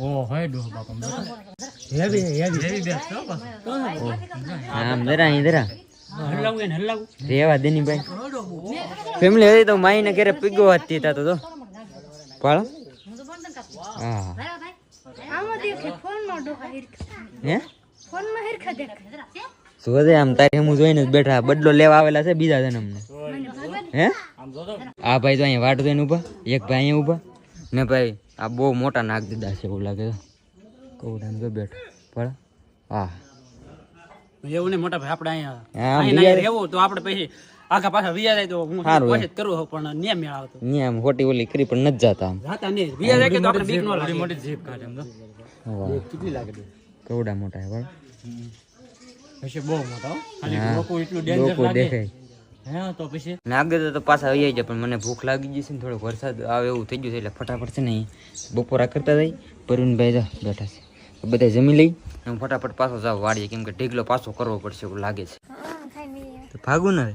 ઓ હોય ડો બાપા heavy best હો બસ આમ જરા હલ્લાવું રેવા દેની ભાઈ ફેમિલી હતી તો માઈ ને ઘરે પીગો હતી તા તો પાળો હા હે શું આમ તારે હું જોઈને જ બેઠા બદલો લેવા આવેલા છે બીજા જન્મને હે આ ભાઈ તો અહીંયા વાટ જોઈને ઉભા એક ભાઈ અહીંયા ઉભા ને ભાઈ આ બહુ મોટા નાગ દીધા છે એવું લાગે કવડામ જો બેઠો પણ હા એવું નહીં મોટા ભાઈ આપણે અહીંયા રહેવું તો આપણે પછી આખા પાછા વિયા જાય તો હું કોશિશ કરું પણ નિયમ મેળ આવતો નિયમ ખોટી ઓલી કરી પણ નથી જાતા આમ જાતા નહીં વિયા જાય કે તો આપણે બીક ન લાગે મોટી જીપ કાઢે એમ તો કેટલી લાગે કવડા મોટા હે હશે બહુ મોટા અને લોકો એટલું ડેન્જર લાગે હે તો પછી નાગ તો પાછા આવી જાય પણ મને ભૂખ લાગી ગઈ છે ને થોડો વરસાદ આવે એવું થઈ ગયું છે એટલે ફટાફટ છે ને બપોરા કરતા જાય પરુણભાઈ બેઠા છે બધા જમી લઈ હું ફટાફટ પાછો જાવ વાડીએ કેમ કે ઢીગલો પાછો કરવો પડશે એવું લાગે છે તો ભાગું ને